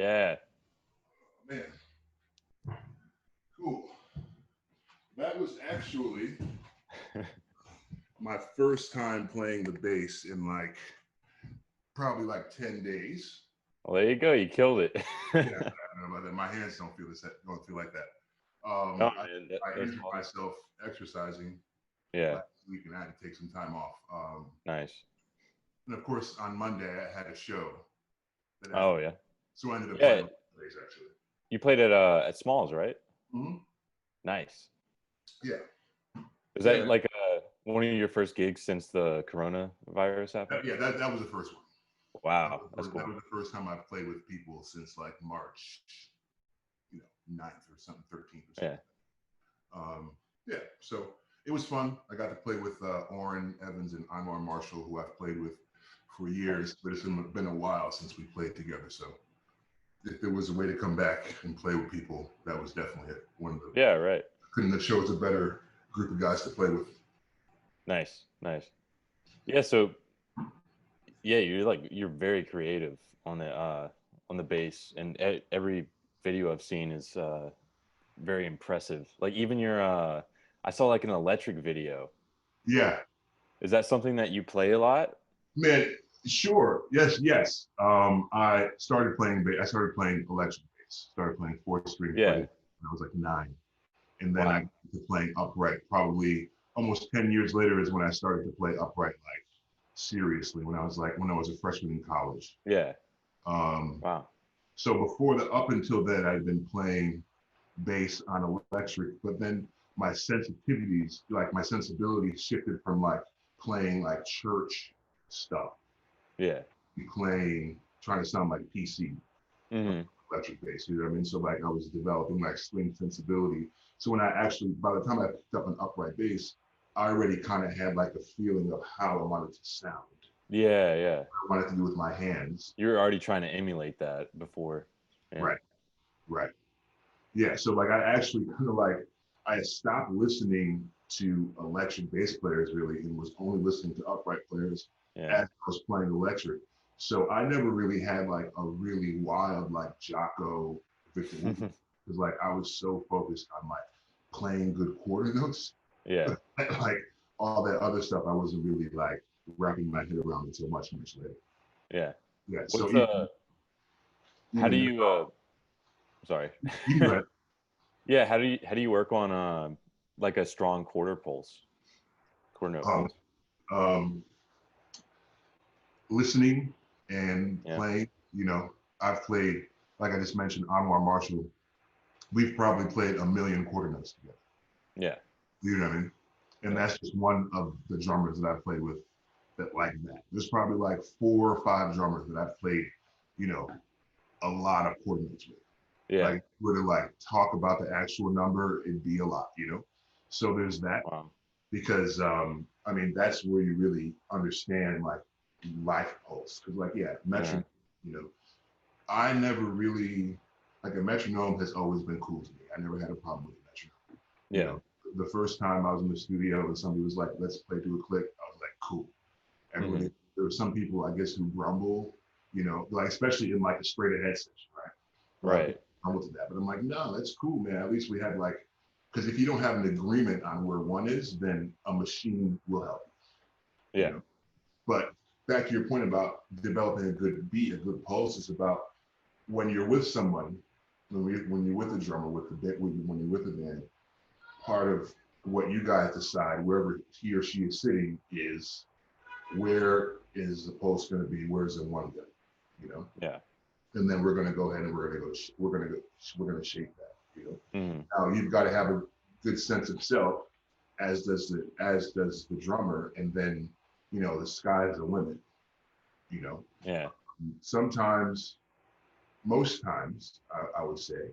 Yeah. Man, cool. That was actually my first time playing the bass in like probably like 10 days. Well, there you go. You killed it. Yeah, I don't know about that. My hands don't feel like that. Oh, man, I that's injured awesome. myself exercising Yeah. last week, and I had to take some time off. Nice. And of course, on Monday I had a show. Oh, yeah. So I ended up Yeah. playing bass actually. You played at Smalls, right? Mm-hmm. Nice. Yeah. Is that like one of your first gigs since the coronavirus happened? Yeah, that was the first one. Wow, that's cool. That was the first time I've played with people since like March, 9th or something, 13th or something. Yeah. So it was fun. I got to play with Orrin Evans and Anwar Marshall, who I've played with for years, but it's been a while since we played together. So if there was a way to come back and play with people, that was definitely it. One of the Right. Couldn't have chose a better group of guys to play with. Nice. Yeah. So yeah, you're very creative on the bass, and every video I've seen is very impressive. Like even your I saw like an electric video. Yeah. Is that something that you play a lot? Man, sure. Yes. I started playing electric bass. Started playing 4-string Yeah. when I was like 9. And then Wow. I got to playing upright probably almost 10 years later is when I started to play upright like seriously when I was a freshman in college. Yeah. Wow. So up until then, I'd been playing bass on electric, but then my sensitivities, like my sensibilities shifted from like playing like church stuff. Yeah. Trying to sound like PC. Mm-hmm. Electric bass, you know what I mean? So like I was developing like string sensibility. So when by the time I picked up an upright bass, I already kind of had like a feeling of how I wanted to sound. Yeah. What I wanted to do with my hands. You're already trying to emulate that before. Yeah. Right. Yeah. So like I actually kind of like I stopped listening to electric bass players really and was only listening to upright players as I was playing electric. So I never really had like a really wild like Jocko Victor because like I was so focused on like playing good quarter notes. Yeah. Like all that other stuff I wasn't really like wrapping my head around until much later. Yeah. Yeah. How do you sorry. Yeah, how do you work on like a strong quarter note pulse? Listening and playing, I've played, like I just mentioned, Anwar Marshall. We've probably played a million quarter notes together. Yeah. You know what I mean? And that's just one of the drummers that I've played with that like that. There's probably like 4 or 5 drummers that I've played, a lot of quarter notes with. Yeah. Like were to like talk about the actual number, it'd be a lot, So there's that. Wow. Because I mean that's where you really understand like life pulse. Because like metronome, I never really like a metronome has always been cool to me. I never had a problem with a metronome. Yeah. The first time I was in the studio and somebody was like, "Let's play through a click," I was like, "Cool." Everybody, there were some people I guess who grumble, like especially in like a straight ahead section, right? Right. Grumble to that, but I'm like, no, that's cool, man. At least we had like, because if you don't have an agreement on where one is, then a machine will help you. Yeah. But back to your point about developing a good beat, a good pulse, is about when you're with someone, when you're with a drummer, when you're with a band, part of what you guys decide, wherever he or she is sitting, is where is the pulse going to be? Where's the one going? Yeah. And then we're going to go ahead and we're going to shape that. Now you've got to have a good sense of self, as does the drummer, and then the sky's the limit. Yeah. Sometimes, most times, I would say,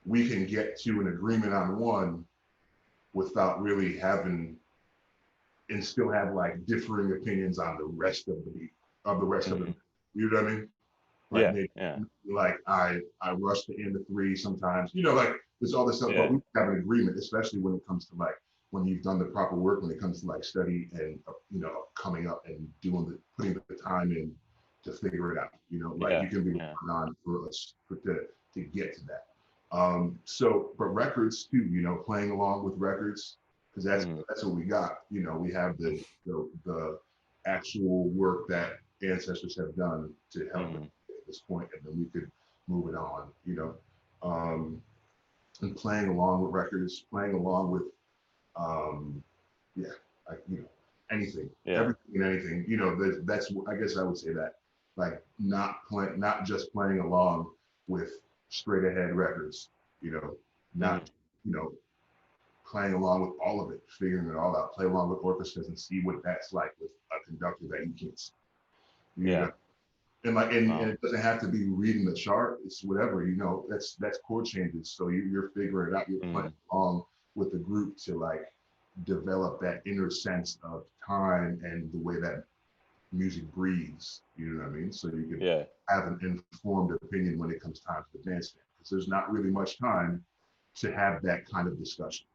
we can get to an agreement on one without really having, and still have like differing opinions on the rest of the beat, of the rest of the, you know what I mean? Like like I rush the end of 3 sometimes, like there's all this stuff, but we have an agreement, especially when it comes to like, when you've done the proper work, when it comes to like study and, coming up and putting the time in figure it out. You know, like you can be working on for us to get to that. So, but records too, you know, playing along with records, because that's what we got. You know, we have the actual work that ancestors have done to help us at this point, and then we could move it on. You know, and playing along with records, playing along with, like, you know, anything, everything and anything. You know, that's I guess I would say that, like, not just playing along with straight ahead records, you know, not, you know, playing along with all of it, figuring it all out, play along with orchestras and see what that's like with a conductor that you can't see. You know? And like, and it doesn't have to be reading the chart, it's whatever, you know, that's chord changes. So you're figuring it out, you're playing along with the group to like develop that inner sense of time and the way that music breathes, you know what I mean? So you can have an informed opinion when it comes time to the dance band, because there's not really much time to have that kind of discussion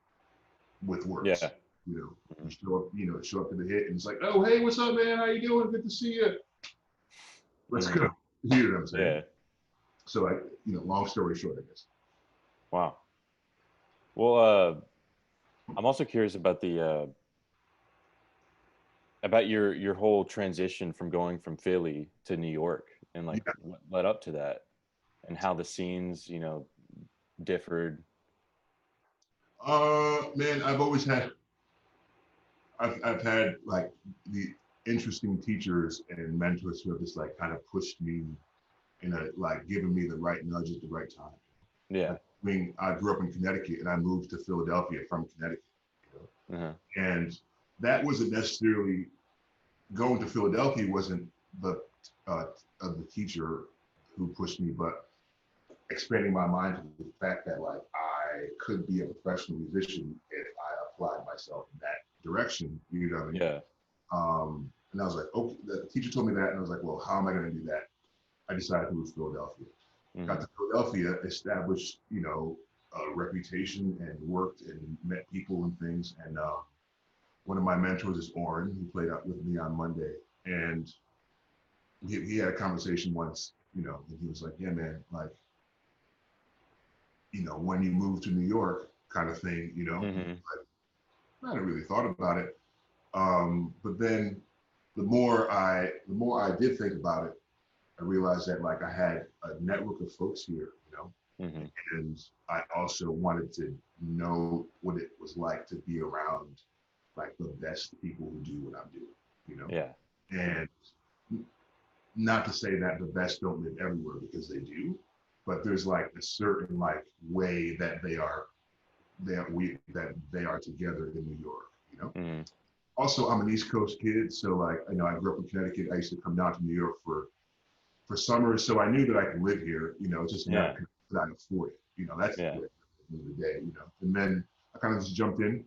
with words. You know, you show up to the hit and it's like, oh, hey, what's up, man? How you doing? Good to see you. Let's go. You know what I'm saying? So, you know, long story short, I guess. Wow. Well, I'm also curious about about your whole transition from going from Philly to New York, and like what led up to that, and how the scenes, you know, differed. Man, I've had like the interesting teachers and mentors who have just like kind of pushed me and like given me the right nudge at the right time. Yeah. Like, I mean, I grew up in Connecticut and I moved to Philadelphia from Connecticut. You know? And that wasn't necessarily, going to Philadelphia wasn't the teacher who pushed me, but expanding my mind to the fact that like I could be a professional musician if I applied myself in that direction. You know what I mean? Yeah. And I was like, okay, the teacher told me that, and I was like, well, how am I going to do that? I decided to move to Philadelphia. Got to Philadelphia, established, you know, a reputation, and worked and met people and things. And one of my mentors is Orrin, who played out with me on Monday. And he had a conversation once, you know, and he was like, yeah, man, like, you know, when you move to New York kind of thing, you know, like, I hadn't really thought about it. But then the more I did think about it, I realized that like I had a network of folks here, you know, and I also wanted to know what it was like to be around like the best people who do what I'm doing, you know? Yeah. And not to say that the best don't live everywhere, because they do, but there's like a certain like way that they are together in New York, you know? Also, I'm an East Coast kid, so like, I know I grew up in Connecticut. I used to come down to New York for summers, so I knew that I could live here, you know, just not that I afford it, you know, that's the end of the day, you know. And then I kind of just jumped in.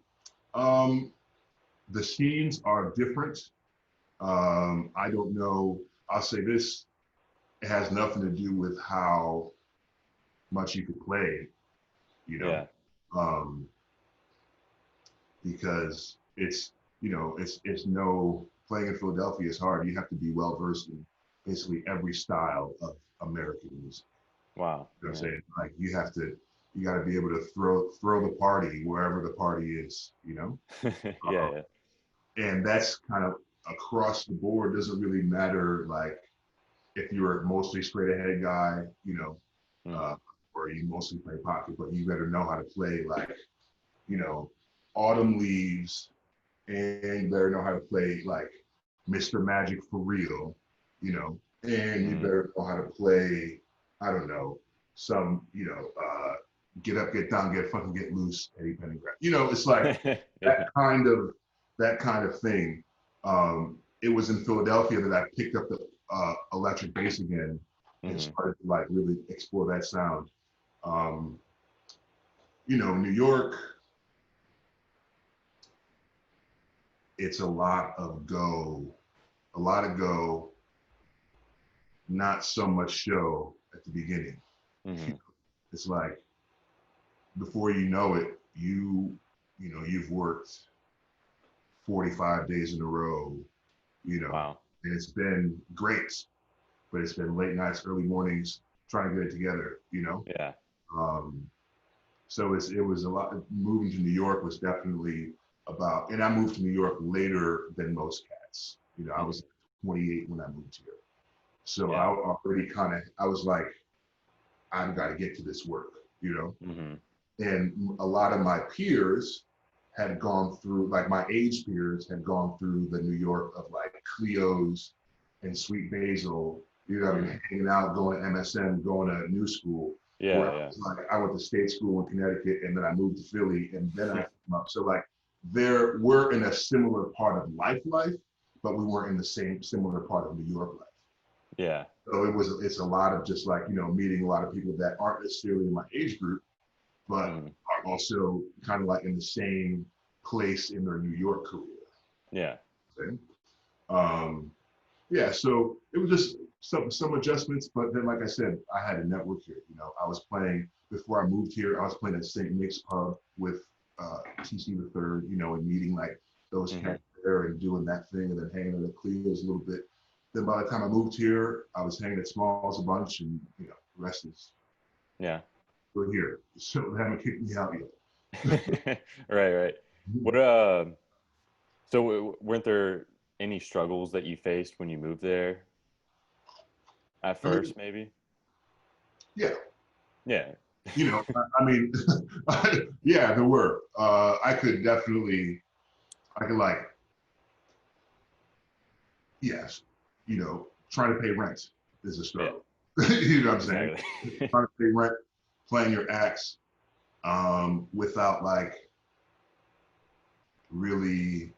The scenes are different. I don't know, I'll say this, it has nothing to do with how much you could play, you know, because it's, you know, it's no, playing in Philadelphia is hard. You have to be well versed in basically every style of American music. Wow. You know what I'm saying? Like you got to be able to throw the party wherever the party is, you know? And that's kind of across the board. Doesn't really matter like if you're a mostly straight ahead guy, you know, or you mostly play pocket, but you better know how to play like, you know, Autumn Leaves, and you better know how to play like Mr. Magic for real, you know, and you better know how to play, I don't know, some, you know, Get Up, Get Down, Get Funky, Get Loose, Eddie Pendergrass. You know, it's like that kind of thing. It was in Philadelphia that I picked up the electric bass again and started to like really explore that sound. You know, New York, it's a lot of go, not so much show at the beginning. It's like, before you know it, you know, you've worked 45 days in a row, you know, and it's been great. but it's been late nights, early mornings trying to get it together, Yeah. So it was a lot. Moving to New York was definitely about, and I moved to New York later than most cats. I was 28 when I moved here. So I already I was like, I've got to get to this work, And a lot of my peers had gone through, like my age peers had gone through the New York of like Cleo's and Sweet Basil, I mean, hanging out, going to MSM, going to New School. Yeah, I was like, I went to state school in Connecticut, and then I moved to Philly, and then I came up. So like, we're in a similar part of life, but we weren't in the similar part of New York life. Yeah. So it's a lot of just like, meeting a lot of people that aren't necessarily in my age group, but are also kind of like in the same place in their New York career. Yeah. Okay. So it was just some adjustments, but then like I said, I had a network here. I was playing before I moved here. I was playing at St. Nick's Pub with TC the Third, and meeting like those cats there and doing that thing, and then hanging at Cleo's a little bit. Then by the time I moved here, I was hanging at Smalls a bunch, and the rest is we're here. So they haven't kicked me out yet. Right. What so weren't there any struggles that you faced when you moved there at first, maybe? Yeah. I mean, yeah, there were. I could like, yes, trying to pay rent is a struggle. You know what I'm saying? Exactly. Trying to pay rent, playing your acts, without like really,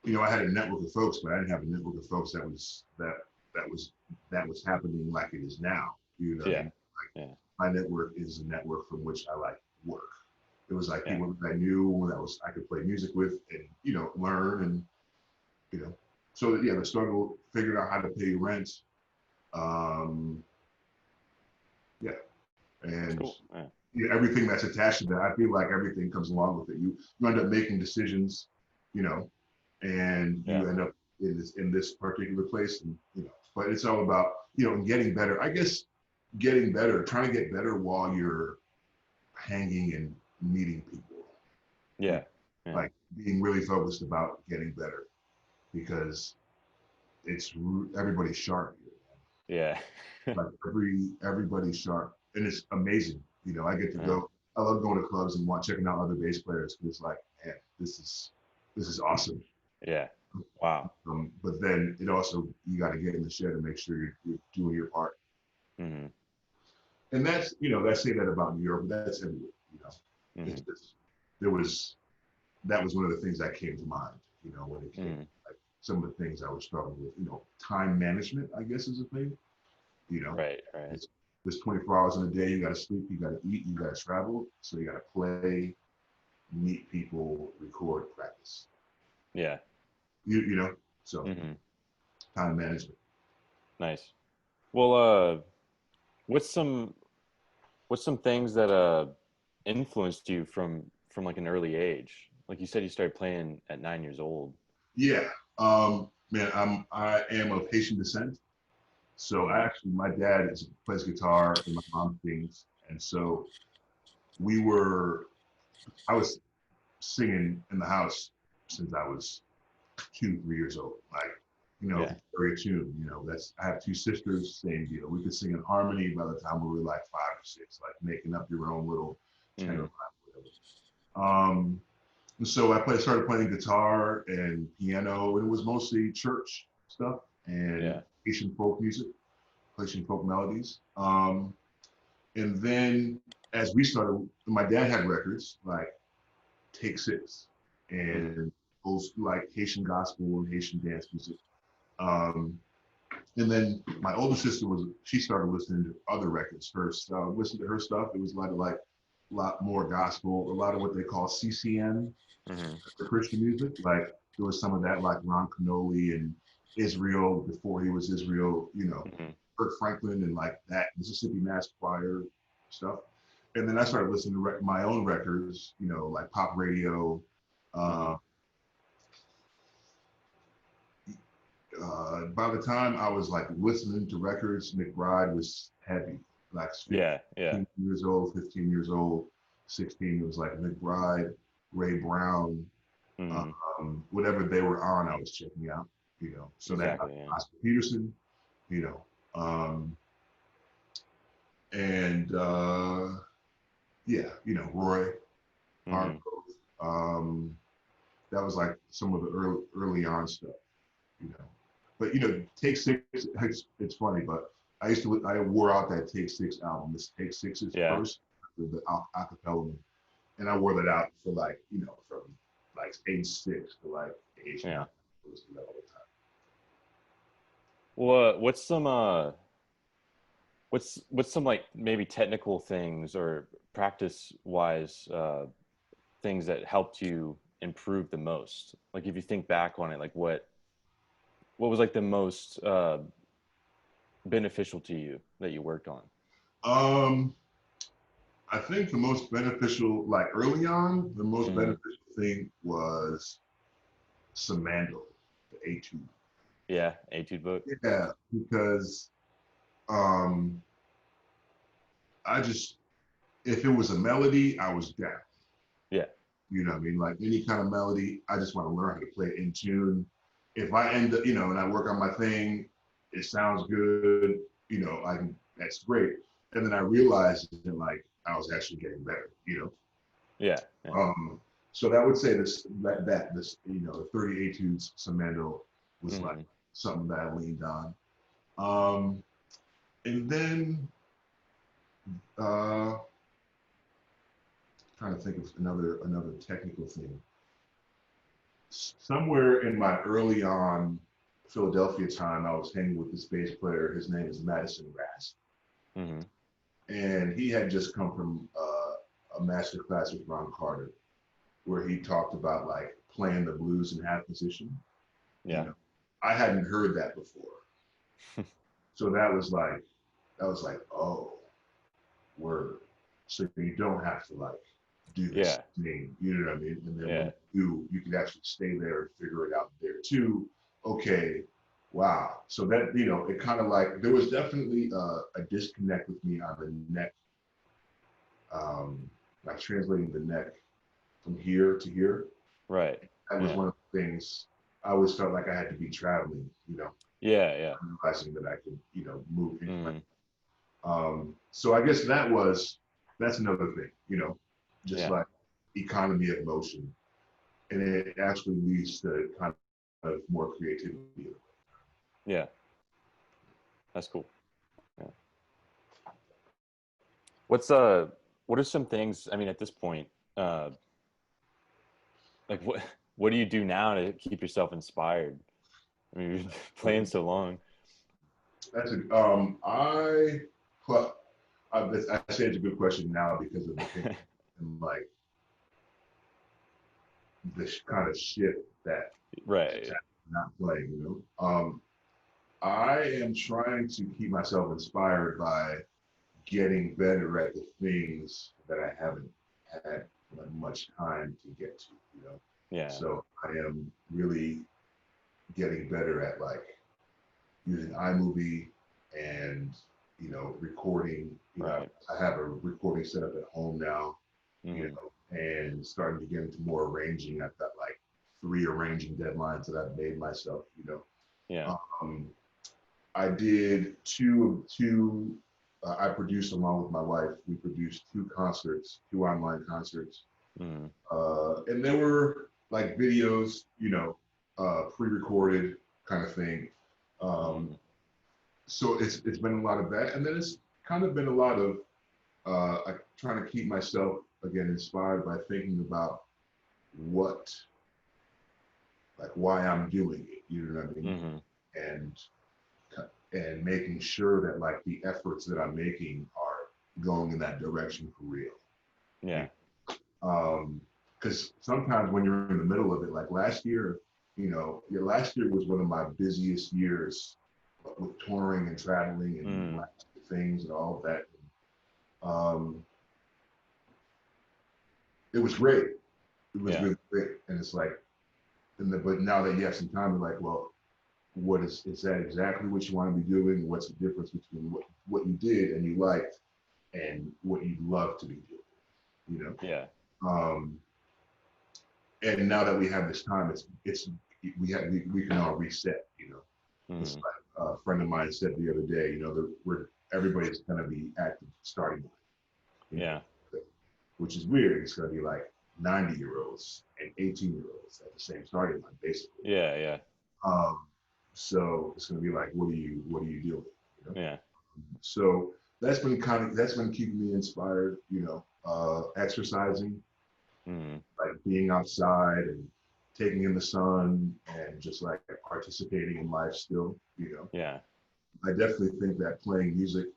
I had a network of folks, but I didn't have a network of folks that was happening like it is now. My network is a network from which I like work. It was like people that I knew I could play music with and learn and so the struggle, figuring out how to pay rent. And cool. everything that's attached to that. I feel like everything comes along with it. You end up making decisions, and you end up in this particular place, and but it's all about getting better. I guess getting better, trying to get better while you're hanging and meeting people. Like being really focused about getting better, because everybody's sharp here. Like everybody's sharp, and it's amazing. I get to go. I love going to clubs and checking out other bass players, because it's like, man, this is awesome. Yeah. Wow. But then it also, you got to get in the shed and make sure you're doing your part. Mm-hmm. And that's, I say that about New York, but that's everywhere. It's just, that was one of the things that came to mind. When it came like some of the things I was struggling with. Time management, I guess, is a thing. Right. There's 24 hours in a day. You got to sleep, you got to eat, you got to travel. So you got to play, meet people, record, practice. Yeah. So time management. Nice. Well, what's some things that influenced you from like an early age? Like you said, you started playing at 9 years old. Yeah. Man, I am of Haitian descent. So my dad plays guitar and my mom sings. And so I was singing in the house since I was 2, 3 years old. Like, very attuned. I have 2 sisters, same deal. We could sing in harmony by the time we were like 5 or 6, like making up your own little tenor, whatever. So I started playing guitar and piano, and it was mostly church stuff and Haitian folk music, Haitian folk melodies. And then as we started, my dad had records like Take 6 and those like Haitian gospel and Haitian dance music. And then my older sister she started listening to other records first. Listened to her stuff. It was a lot more gospel, a lot of what they call CCM, the Christian music. Like there was some of that, like Ron Canoli and Israel before he was Israel, Kirk Franklin and like that Mississippi Mass Choir stuff. And then I started listening to my own records, like pop radio. by the time I was like listening to records, McBride was heavy. Like Yeah, 15 years old, 15 years old, 16. It was like McBride, Ray Brown, mm-hmm. Whatever they were on, I was checking out. So that Exactly, yeah. Oscar Peterson, you know, and yeah, Roy Mm-hmm. Hargrove. That was like some of the early on stuff, you know. But Take Six, it's funny, but I wore out that Take Six album. This Take Six's Yeah. first, the acapella one, and I wore that out for like, from like age 6 to like age 9. Yeah. It was all the time. Well, what's some like maybe technical things or practice wise things that helped you improve the most? Like if you think back on it, like what was like the most beneficial to you that you worked on? I think the most beneficial, like early on, the most Mm-hmm. beneficial thing was Samandal, the etude. Yeah, etude book. Yeah, because um, I just, if it was a melody, I was down. Yeah. You know what I mean? Like any kind of melody, I just want to learn how to play it in tune. If I end up, and I work on my thing, it sounds good, that's great. And then I realized that like I was actually getting better, Yeah. Yeah. So that would say this, the 30 etudes Samando was like Mm-hmm. something that I leaned on. And then uh trying to think of another technical thing. Somewhere in my early on Philadelphia time, I was hanging with this bass player. His name is Madison Rask. Mm-hmm. And he had just come from a master class with Ron Carter, where he talked about like playing the blues in half position. Yeah. I hadn't heard that before. So that was like, oh, word. So you don't have to like do this thing, you know what I mean? And then when you can actually stay there and figure it out there too. Okay, wow. So that, it kind of like, there was definitely a disconnect with me on the neck, like translating the neck from here to here. Right. That was one of the things I always felt like I had to be traveling, Yeah. Yeah. realizing that I could, move in. Mm-hmm. So I guess that's another thing, just like economy of motion. And it actually leads to kind of more creativity. Yeah. That's cool. Yeah. What are some things, I mean, at this point, like what do you do now to keep yourself inspired? I mean, you've been playing so long. That's I say it's a good question now because of the thing and like this kind of shift that right not playing, I am trying to keep myself inspired by getting better at the things that I haven't had much time to get to, Yeah. So I am really getting better at like using iMovie and recording. Right. I have a recording set up at home now, Mm-hmm. and starting to get into more arranging. I've got like 3 arranging deadlines that I've made myself. Yeah. I did two. I produced along with my wife. We produced 2 concerts, 2 online concerts, Mm-hmm. And they were like videos, pre-recorded kind of thing. So it's been a lot of that, and then it's kind of been a lot of trying to keep myself again inspired by thinking about why I'm doing it. You know what I mean? Mm-hmm. And making sure that like the efforts that I'm making are going in that direction for real. Yeah. Because sometimes when you're in the middle of it, like last year, last year was one of my busiest years with touring and traveling and things and all of that. It was great. It was really great. And it's like, but now that you have some time, you're like, well, is that exactly what you want to be doing? What's the difference between what you did and you liked and what you'd love to be doing, you know? Yeah. And now that we have this time, we can all reset, you know? It's like a friend of mine said the other day, you know, everybody's going to be at the starting line. Yeah. Which is weird. It's going to be like 90-year-olds and 18-year-olds at the same starting line, basically. Yeah. Yeah. So it's going to be like, what are you doing? You know? Yeah. So that's been keeping me inspired, you know, exercising, like being outside and taking in the sun and just like participating in life still, you know. Yeah. I definitely think that playing music,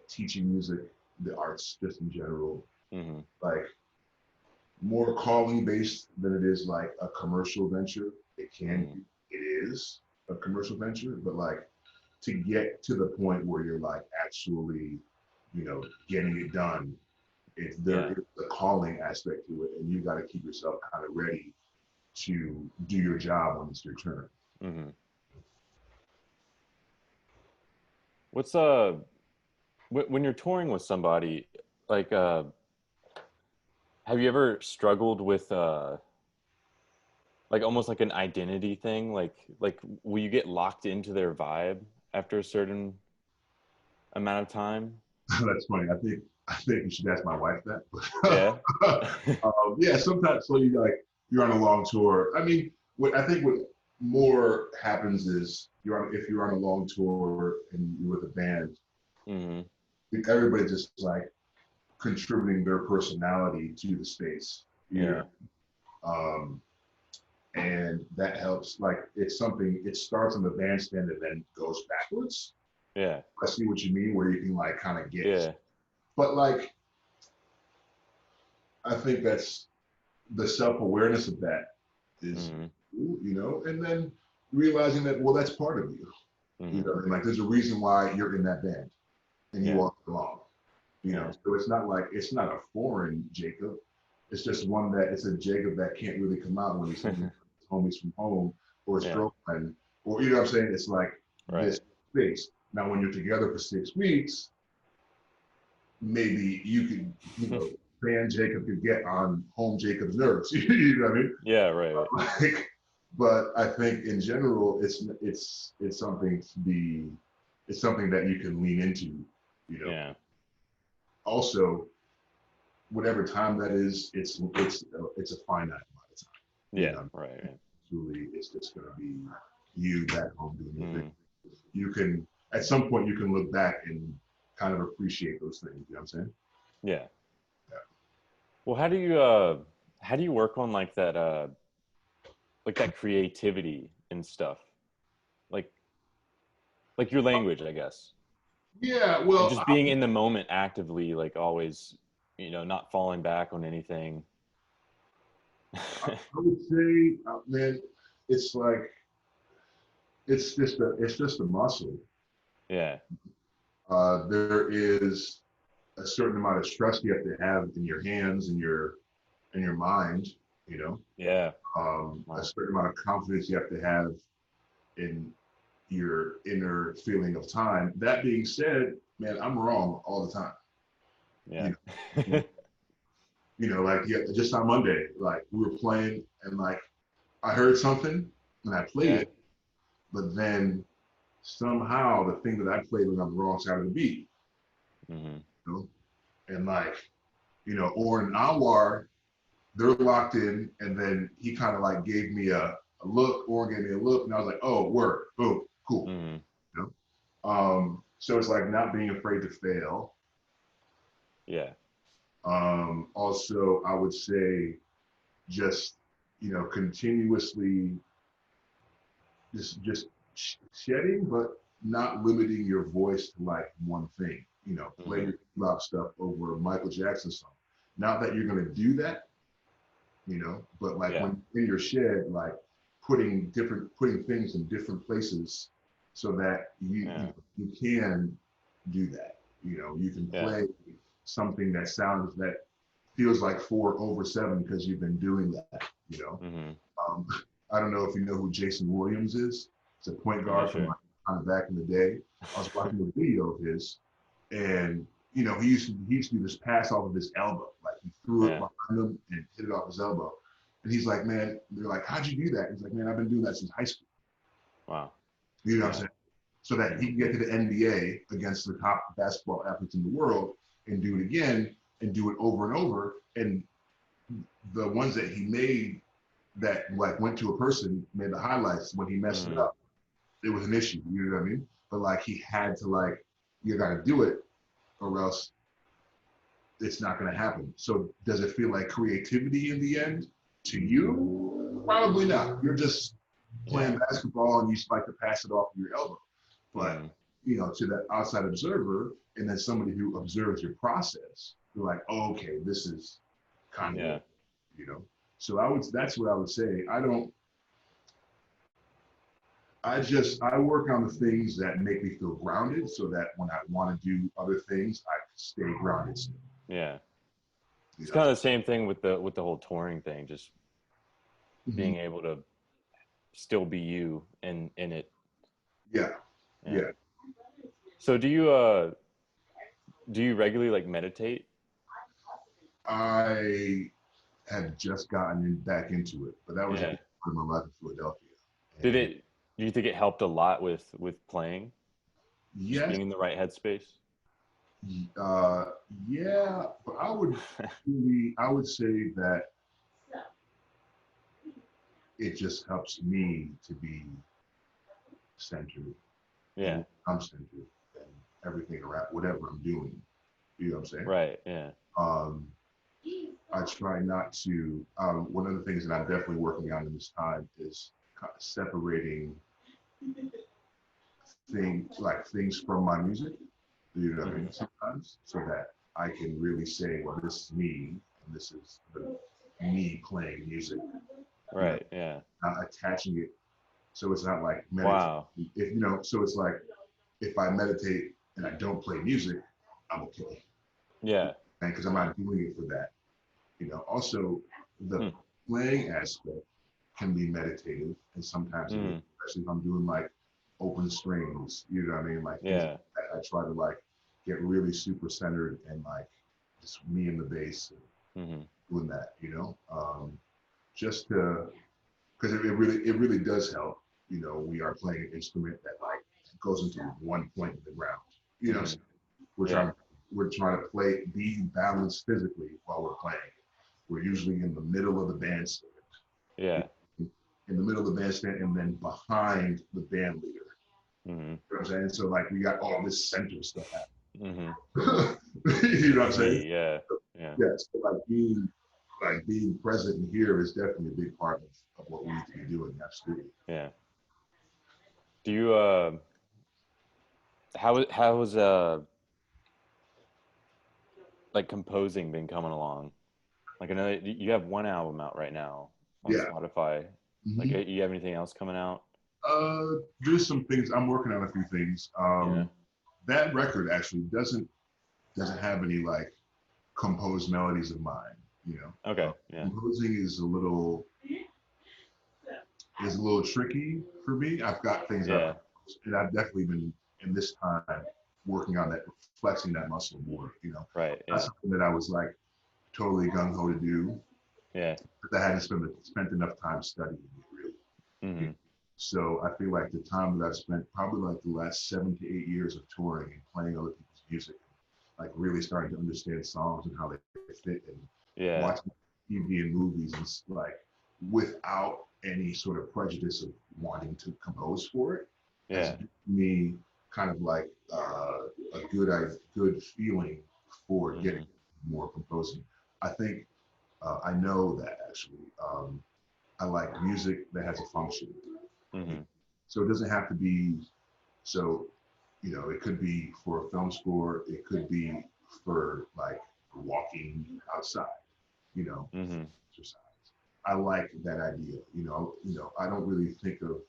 teaching music, the arts just in general, like more calling based than it is like a commercial venture. It is a commercial venture, but like to get to the point where you're like actually, you know, getting it done, there is a calling aspect to it, and you got to keep yourself kind of ready to do your job when it's your turn. What's when you're touring with somebody, like have you ever struggled with like almost like an identity thing? Like will you get locked into their vibe after a certain amount of time? That's funny. I think you should ask my wife that. Yeah. Yeah, sometimes. So you're on a long tour. I mean, I think what more happens is if you're on a long tour and you're with a band, everybody just like contributing their personality to the space. Yeah. And that helps. Like it starts on the bandstand and then goes backwards. Yeah. I see what you mean, where you can like kind of get. Yeah. But like, I think that's the self-awareness of that is, you know, and then realizing that, well, that's part of you. You know, and like there's a reason why you're in that band and you all belong. You know, so it's not a foreign Jacob. It's just one that it's a Jacob that can't really come out when he's homies from home or his girlfriend, or you know what I'm saying? It's like this space. Now, when you're together for 6 weeks, maybe you could, you know, fan Jacob could get on home Jacob's nerves. You know what I mean? Yeah, right. Like, but I think in general, it's something it's something that you can lean into. You know. Yeah. Also, whatever time that is, it's a finite amount of time. Yeah. You know? Right. Truly, it's just gonna be you back home doing your thing. You can at some point you can look back and kind of appreciate those things. You know what I'm saying? Yeah. Well, how do you work on like that creativity and stuff? Like your language, I guess. Yeah, well, And just being in the moment actively, like always, you know, not falling back on anything. I would say, man, it's like it's just a muscle. Yeah. There is a certain amount of stress you have to have in your hands and your mind, you know. Yeah. A certain amount of confidence you have to have in your inner feeling of time. That being said, man, I'm wrong all the time. Yeah. You know, like just on Monday, like we were playing and like I heard something and I played it, but then somehow the thing that I played was on the wrong side of the beat. You know? And like, you know, Orrin Talese, they're locked in, and then he kind of like gave me a look, Orrin gave me a look, and I was like, oh, word, boom, cool. You know? So it's like not being afraid to fail. Yeah. Also, I would say just, you know, continuously just shedding, but not limiting your voice to like one thing. You know, play your hip-hop stuff over a Michael Jackson song. Not that you're gonna do that, you know, but like when in your shed, like putting things in different places so that you can do that. You know, you can play something that feels like 4/7 because you've been doing that. You know, I don't know if you know who Jason Williams is. He's a point guard from like, kind of back in the day. I was watching a video of his, and you know, he used to do this pass off of his elbow, like he threw it behind him and hit it off his elbow. And he's like, man, they're like, how'd you do that? He's like, man, I've been doing that since high school. Wow. You know what I'm saying? So that he can get to the NBA against the top basketball athletes in the world and do it again and do it over and over. And the ones that he made that like went to a person, made the highlights when he messed it up, it was an issue, you know what I mean? But like he had to like, you gotta do it or else it's not gonna happen. So does it feel like creativity in the end to you? Probably not. You're just playing basketball and you just like to pass it off your elbow. But you know, to that outside observer and then somebody who observes your process, you're like, oh, okay, this is kind of, you know. So that's what I would say. I work on the things that make me feel grounded so that when I want to do other things, I stay grounded. Yeah. It's kind of the same thing with the whole touring thing, just being able to still be you in it. Yeah. So do you regularly like meditate? I had just gotten back into it, but that was a part of my life in Philadelphia. And do you think it helped a lot with playing? Yes. Just being in the right headspace? Yeah, but I would say that it just helps me to be centered. Yeah. I'm centered and everything around whatever I'm doing. You know what I'm saying? Right. Yeah. I try not to. One of the things that I'm definitely working on in this time is separating things from my music. You know what I mean? Sometimes, so that I can really say, well, this is me, and this is me playing music. Right. You know, not attaching it, so it's not like meditate. Wow. If you know, so it's like if I meditate and I don't play music, I'm okay. Yeah. And because I'm not doing it for that. You know, also the playing aspect can be meditative, and sometimes, especially if I'm doing like open strings, you know what I mean? Like, I try to like get really super centered and like just me and the bass and doing that, you know, just to, because it really does help. You know, we are playing an instrument that like goes into one point in the ground. You know, we're trying to be balanced physically while we're playing. We're usually in the middle of the bandstand. Yeah. In the middle of the bandstand and then behind the band leader. You know what I'm saying? So like we got all this center stuff happening. You know what I'm saying? Yeah. So like being present and here is definitely a big part of what we need to be doing. Absolutely. Yeah. Do you how was like composing been coming along? Like I know you have one album out right now on Spotify. Like you have anything else coming out? There's some things I'm working on. A few things. That record actually doesn't have any like composed melodies of mine. You know. Okay. Composing is a little tricky for me. I've got things and I've definitely been in this time working on that, flexing that muscle more. You know. Right. That's something that I was like totally gung ho to do. Yeah. But I hadn't spent enough time studying it really. So I feel like the time that I've spent probably like the last 7 to 8 years of touring and playing other people's music, like really starting to understand songs and how they fit and watching TV and movies and like without any sort of prejudice of wanting to compose for it. Has given me kind of like a good feeling for getting more composing. I think I know that actually I like music that has a function. So it doesn't have to be, so, you know, it could be for a film score, it could be for like walking outside, you know, exercise. I like that idea, you know, I don't really think of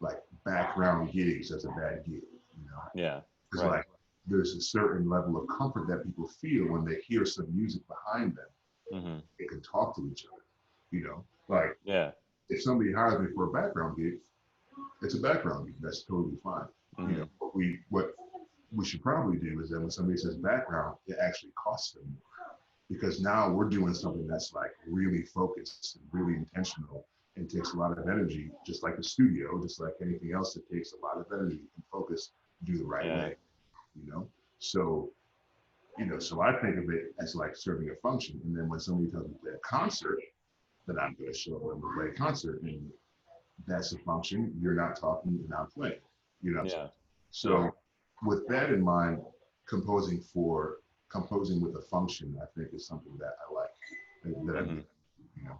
like background gigs as a bad gig, you know? Yeah. Because like there's a certain level of comfort that people feel when they hear some music behind them. They can talk to each other, you know? Like, if somebody hires me for a background gig, it's a background beat. That's totally fine. Mm-hmm. You know, what we should probably do is that when somebody says background, it actually costs them more, because now we're doing something that's like really focused and really intentional and takes a lot of energy, just like the studio, just like anything else that takes a lot of energy and focus to do the right way, you know? So, you know, so I think of it as like serving a function. And then when somebody tells me to play a concert, then I'm going to show them to play a concert. And that's a function. You're not talking and I'm playing, you know? Yeah. So with that in mind, composing with a function, I think is something that I like, that I do, you know?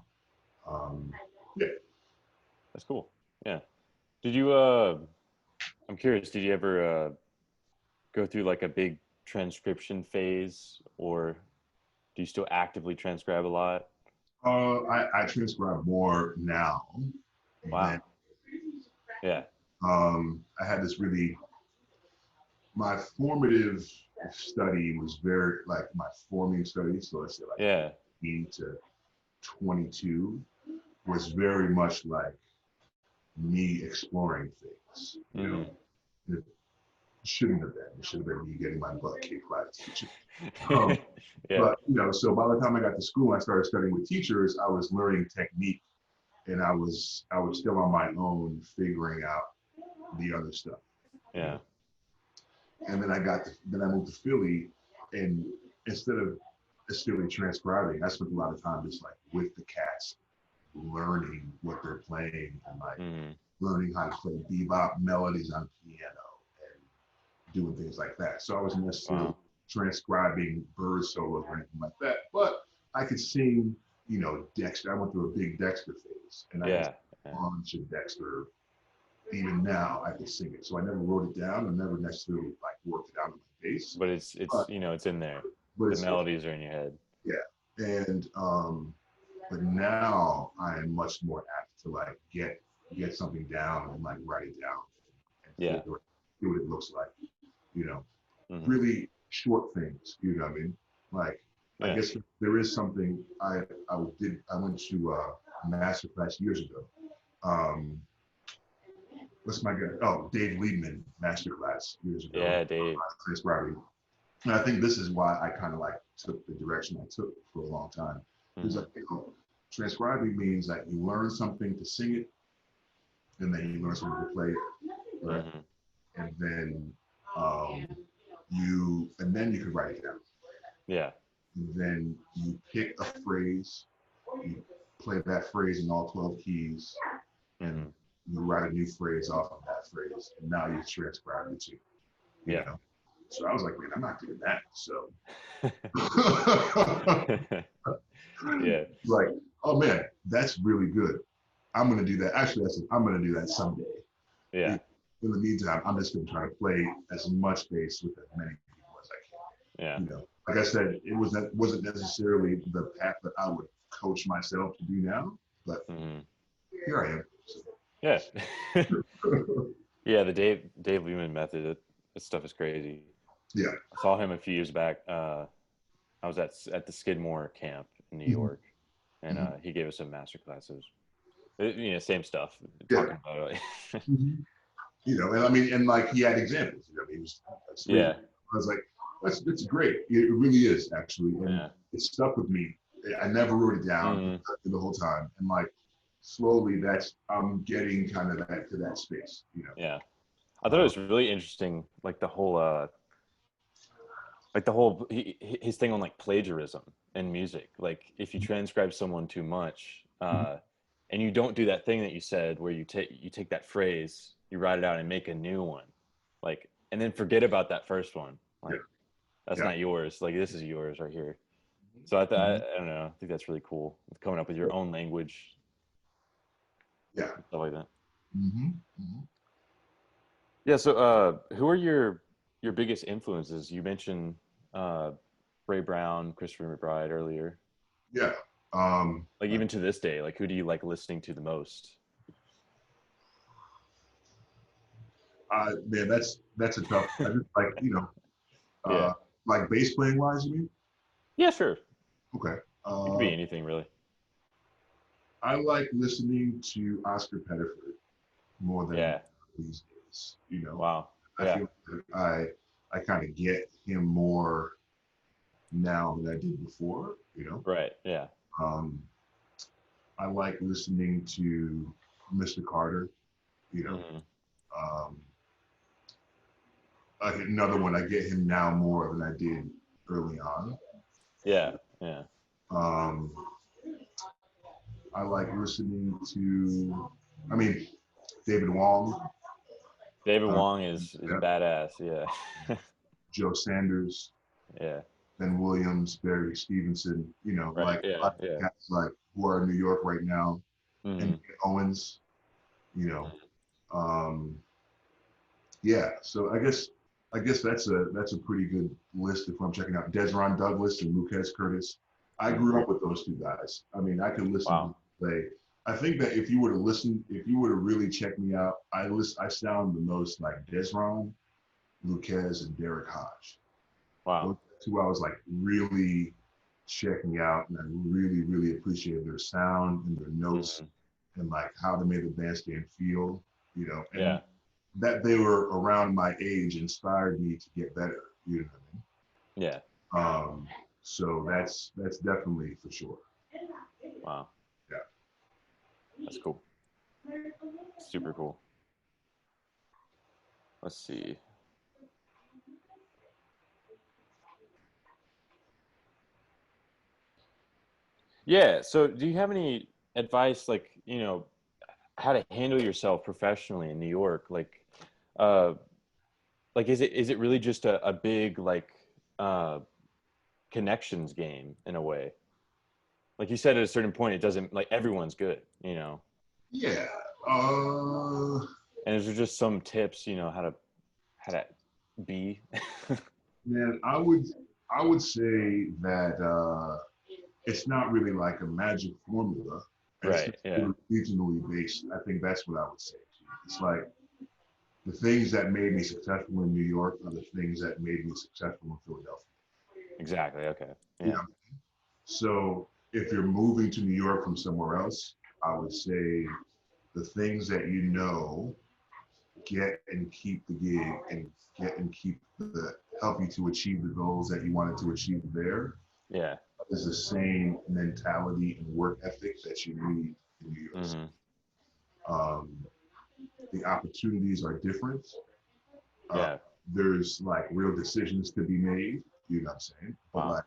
Yeah. That's cool. Yeah. Did you, I'm curious, did you ever go through like a big transcription phase, or do you still actively transcribe a lot? I transcribe more now Wow. than, Yeah. I had this really, my formative study was very, like my forming study, so let's say like 18 to 22 was very much like me exploring things, you know. It shouldn't have been. It should have been me getting my butt kicked by the teacher. But, you know, so by the time I got to school, I started studying with teachers, I was learning technique, and I was still on my own figuring out the other stuff. Yeah. And then I moved to Philly, and instead of still transcribing, I spent a lot of time just like with the cats, learning what they're playing and like learning how to play bebop melodies on piano and doing things like that. So I wasn't necessarily transcribing bird solos or anything like that, but I could sing, you know, Dexter. I went through a big Dexter phase, and I had a bunch of Dexter. Even now, I could sing it. So I never wrote it down. I never necessarily like worked it out on my bass. But it's you know, it's in there. But the melodies are in your head. Yeah, and but now I am much more apt to like get something down and like write it down and see what it looks like. You know, really short things. You know what I mean? Like I guess there is something I went to a master class years ago. What's my guy? Oh, Dave Liebman masterclass years ago. Yeah, Dave. Transcribing. And I think this is why I kind of like took the direction I took for a long time. Because like, you know, transcribing means that you learn something to sing it, and then you learn something to play it, right? And then you can write it down. Yeah. And then you pick a phrase, you play that phrase in all 12 keys, and you write a new phrase off of that phrase, and now you transcribe it too. You know? So I was like, man, I'm not doing that. So like, oh man, that's really good. I'm gonna do that. Actually, I'm gonna do that someday. Yeah. In the meantime, I'm just gonna try to play as much bass with as many people as I can. Yeah. You know, like I said, it wasn't necessarily the path that I would coach myself to do now, but here I am. So. Yeah. Yeah, the Dave Lehman method, that stuff is crazy. Yeah. I saw him a few years back. I was at the Skidmore camp in New York, and he gave us some master classes. You know, same stuff. Talking about it. You know, and I mean, and like he had examples. You know, he was. I was like, that's great. It really is actually, and it stuck with me. I never wrote it down the whole time, and like slowly, I'm getting kind of back to that space. You know. Yeah, I thought it was really interesting, like the whole his thing on like plagiarism in music. Like if you transcribe someone too much, and you don't do that thing that you said where you take that phrase, you write it out and make a new one, like, and then forget about that first one. Like that's not yours. Like this is yours right here. So I don't know. I think that's really cool. Coming up with your own language. Yeah. Stuff like that. Yeah. So who are your biggest influences? You mentioned Ray Brown, Christopher McBride earlier. Yeah. Like even to this day, like who do you like listening to the most? Man, that's a tough. I just like, you know, like bass playing wise, you mean? Yeah, sure. Okay. It could be anything really. I like listening to Oscar Pettiford more than these days. You know, Wow. I Yeah. feel like I kind of get him more now than I did before. You know, Right. Yeah. um, I like listening to Mr. Carter. You know, Hmm. um, another one, I get him now more than I did early on. Yeah. Yeah. Um, I like listening to, I mean, David Wong, David uh, Wong is yeah, badass. Yeah. Joe Sanders, Yeah. Ben Williams, Barry Stevenson, Right. like a Yeah. lot of Yeah. guys like who are in New York right now, and Hmm. Owens, you know. Um, yeah, so I guess that's a pretty good list if I'm checking out Desron Douglas and Lucas Curtis. I Hmm. grew up with those two guys. I mean, I could listen to Wow. them play. I think that if you were to really check me out, I sound the most like Desron, Lucas, and Derek Hodge. Those Wow. are two I was like really checking out, and I really, really appreciated their sound and their notes Hmm. and like how they made the bandstand feel, and Yeah. that they were around my age inspired me to get better. You know Yeah. what I mean? So that's definitely for sure. Wow. Yeah. That's cool. Super cool. Let's see. Yeah. So, do you have any advice, like, how to handle yourself professionally in New York? Uh, is it really just a big uh connections game in a way? Like you said, at a certain point, it doesn't like everyone's good. Yeah. Uh, And is there just some tips, how to be? Man, I would say that it's not really like a magic formula. It's Right. just Yeah. regionally based. I think that's what I would say. It's like the things that made me successful in New York are the things that made me successful in Philadelphia. Exactly. Okay. You Yeah. know? So if you're moving to New York from somewhere else, I would say the things that get and keep the gig and get and keep the help you to achieve the goals that you wanted to achieve there Yeah. is the same mentality and work ethic that you need in New York City. Hmm. Um, the opportunities are different. Uh, Yeah. there's like real decisions to be made. You know what I'm saying? But Wow. like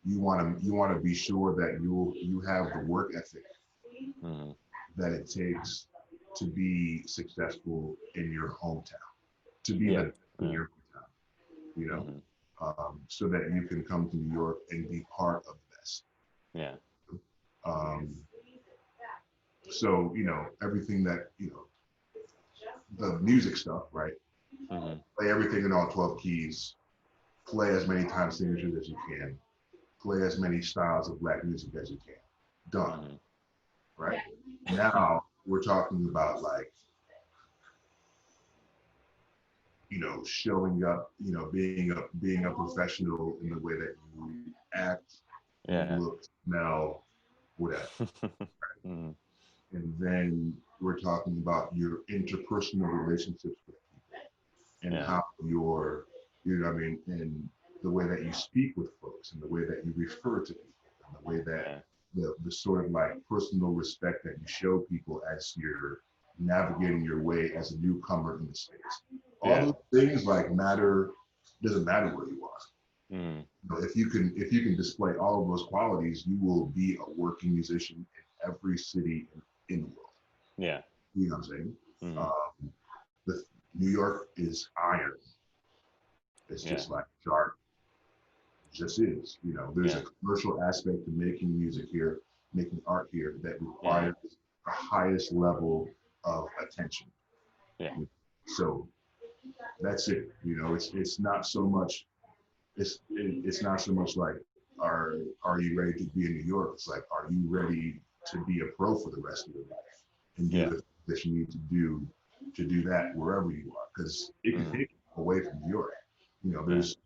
you want to be sure that you have the work ethic Hmm. that it takes to be successful in your hometown, to be Yeah. the in Yeah. your hometown. You know, Hmm. so that you can come to New York and be part of the best. Yeah. Um, so everything that the music stuff, right? Hmm. Play everything in all 12 keys. Play as many time signatures as you can. Play as many styles of black music as you can. Done. Hmm. Right? Now we're talking about like showing up, being a professional in the way that you act, Yeah. look, smell, whatever. Hmm. And then we're talking about your interpersonal relationships with people and Yeah. how and the way that you speak with folks and the way that you refer to people and the way that Yeah. the sort of like personal respect that you show people as you're navigating your way as a newcomer in the space. All Yeah. those things like matter, doesn't matter where you are. Mm. If you can display all of those qualities, you will be a working musician in every city in the world. Yeah. You know what I'm saying? Hmm. Um, the New York is iron. It's Yeah. just like sharp. It just is. There's a Yeah. commercial aspect to making music here, making art here that Yeah. requires the highest level of attention. Yeah. So that's it. It's not so much. It's not so much like are you ready to be in New York? It's like are you ready to be a pro for the rest of your life and do Yeah. the things that you need to do that wherever you are because it can Hmm. take you away from New York. You know, Yeah. there's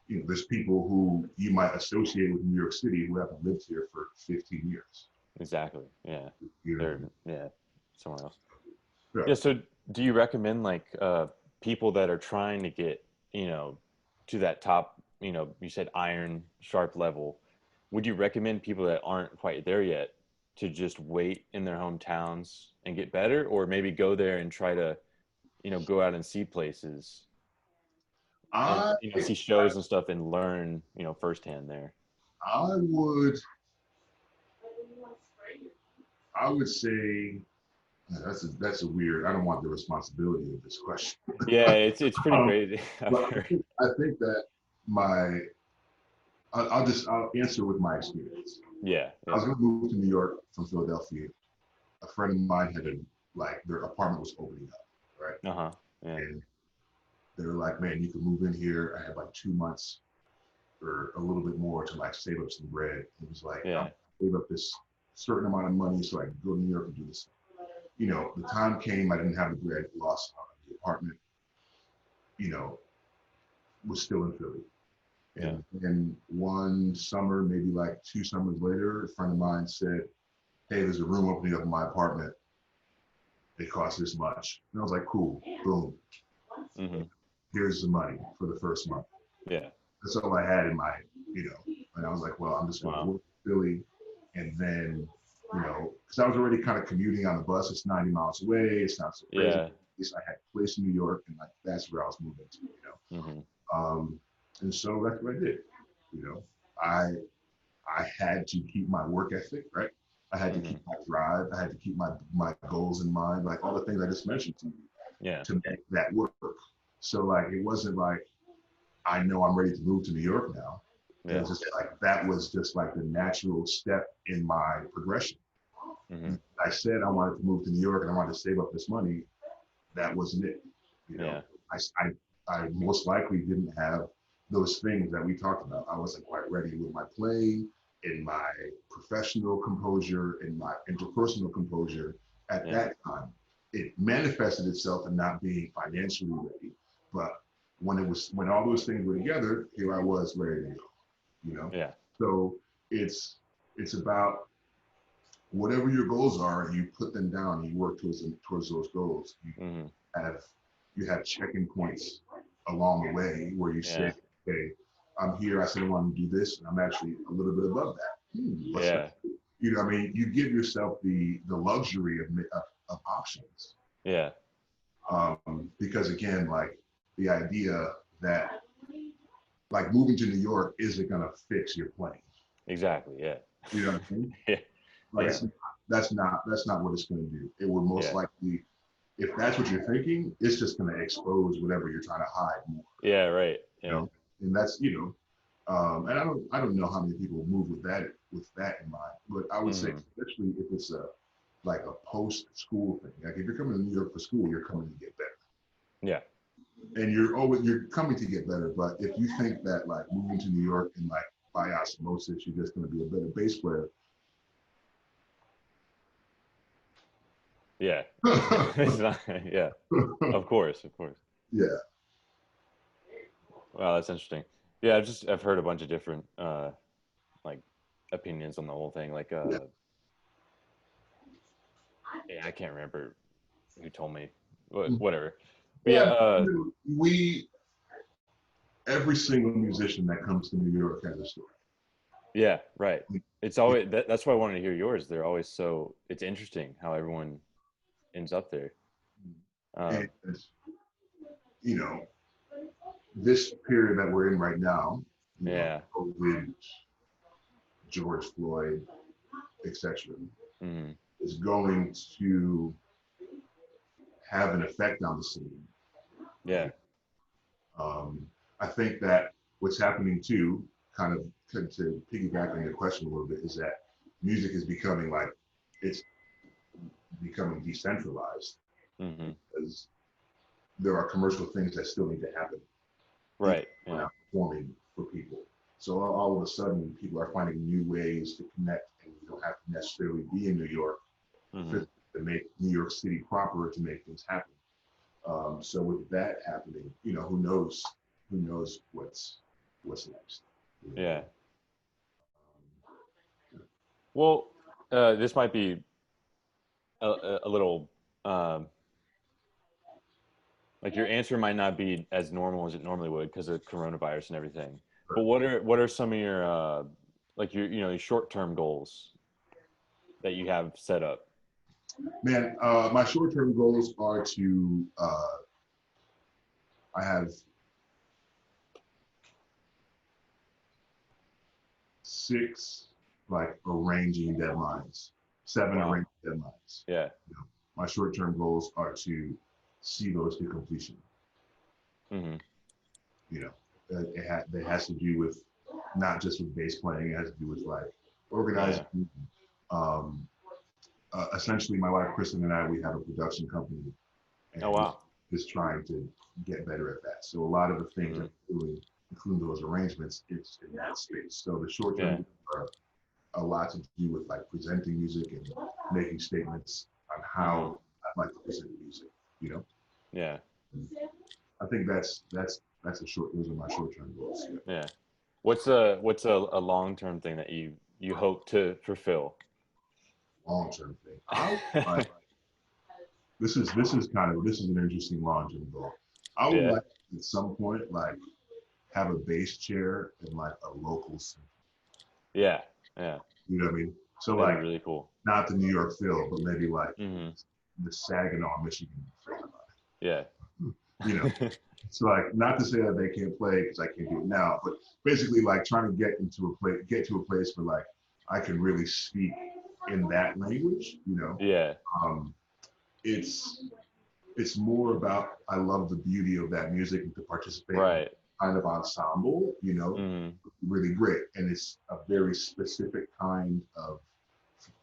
there's people who you might associate with New York City who haven't lived here for 15 years. Exactly. Yeah. You know what I They're mean? yeah somewhere else. Yeah. Yeah. So Do you recommend like people that are trying to get, to that top, you said iron sharp level? Would you recommend people that aren't quite there yet to just wait in their hometowns and get better, or maybe go there and try to, go out and see places and, I see shows and stuff and learn, firsthand there? I would I would say that's a weird. I don't want the responsibility of this question. Yeah, it's pretty um, crazy. I've but heard. I think that my I'll answer with my experience. Yeah, I yeah. was going to move to New York from Philadelphia. A friend of mine had like their apartment was opening up, right? Uh-huh. Yeah. And they were like, "Man, you can move in here." I had like 2 months or a little bit more to like save up some bread. It was like Yeah. I'll save up this certain amount of money so I could go to New York and do this. The time came, I didn't have the bread, lost the apartment, you know, was still in Philly. Yeah. And then one summer, maybe like 2 summers later, a friend of mine said, "Hey, there's a room opening up in my apartment. It costs this much." And I was like, "Cool, boom. Mm-hmm. Here's the money for the first month." Yeah. That's all I had in my, and I was like, "Well, I'm just going to Wow. work in Philly." And then, because I was already kind of commuting on the bus. It's 90 miles away. It's not so crazy. Yeah. At least I had a place in New York, and like that's where I was moving to. Mm-hmm. And so that's what I did. You know, I I had to keep my work ethic, right? I had to Mm-hmm. keep my drive. I had to keep my goals in mind, like all the things I just mentioned to you, Yeah. to make that work. So like it wasn't like I know I'm ready to move to New York now. It Yeah. was just like that was just like the natural step in my progression. Mm-hmm. I said I wanted to move to New York and I wanted to save up this money. That wasn't it. You know, Yeah. I, I most likely didn't have those things that we talked about. I wasn't quite ready with my playing, in my professional composure, in my interpersonal composure at Yeah. that time. It manifested itself in not being financially ready, but when all those things were together, here I was ready to go. You know, Yeah. so it's about whatever your goals are, you put them down and you work towards those goals. Mm-hmm. Have you have check-in points along the way where you say, Yeah. "Okay, I'm here. I said I want to do this, and I'm actually a little bit above that. What's that?" Yeah. I mean, you give yourself the luxury of options, Yeah. because again, like the idea that like moving to New York isn't gonna fix your playing. Exactly. Yeah. You know what I mean? Yeah. Like Yeah. that's not what it's going to do. It will most Yeah. likely, if that's what you're thinking, it's just going to expose whatever you're trying to hide more. Yeah. Right. You Yeah. know, and that's and I don't know how many people move with that in mind, but I would say Mm-hmm. especially if it's a like a post school thing. Like if you're coming to New York for school, you're coming to get better, Yeah. and you're coming to get better. But if you think that like moving to New York and like by osmosis you're just going to be a better bass player. Yeah. It's not, yeah. Of course. Of course. Yeah. Wow, that's interesting. Yeah, I've heard a bunch of different like opinions on the whole thing. Like Yeah. yeah, I can't remember who told me. Mm. Whatever. But yeah, Yeah, we every single musician that comes to New York has a story. yeah, right. It's Yeah, always that's why I wanted to hear yours. They're always so it's interesting how everyone ends up there. and Um, you know, this period that we're in right now, yeah. COVID, George Floyd, etc., Mm-hmm. is going to have an effect on the scene. Yeah. Um, I think that what's happening too, kind of to piggyback on your question a little bit, is that music is becoming like it's becoming decentralized Mm-hmm. because there are commercial things that still need to happen even Right. when Yeah. I'm performing for people. So all of a sudden, people are finding new ways to connect, and you don't have to necessarily be in New York Mm-hmm. to make New York City proper to make things happen. So with that happening, who knows? Who knows what's next? You Yeah. know? Well, this might be a little um, Like your answer might not be as normal as it normally would because of coronavirus and everything. But Right. what are some of your like your your short-term goals that you have set up? Man, my short-term goals are to I have 6 like arranging deadlines, 7 Wow. arranging deadlines. Yeah. You know, my short-term goals are to see those to completion. Mm-hmm. You know, that has to do with not just with bass playing. It has to do with like organizing. Yeah. Um, Essentially, my wife Kristen and I, we have a production company, Oh and wow. just trying to get better at that. So a lot of the things Mm-hmm. that we're doing, including those arrangements, it's in that space. So the short Yeah. term are a lot to do with like presenting music and making statements on Mm-hmm. how I'd like to present music. You know, Yeah. I think that's a short. Those are my short term goals. Yeah. Yeah. What's a long-term thing that you hope to fulfill? Long term thing. Like, this is an interesting long term goal. I would Yeah. like at some point like have a bass chair in like a local symphony. Yeah. Yeah. You know what I mean? So That'd be like really cool. not the New York Phil, but maybe like Mm-hmm. the Saginaw, Michigan. Yeah. You know, so like not to say that they can't play because I can't do it now, but basically like trying to get to a place where like I can really speak in that language. You know, Yeah. um, it's it's more about I love the beauty of that music and to participate in Right. kind of ensemble. You know, Mm-hmm. really great, and it's a very specific kind of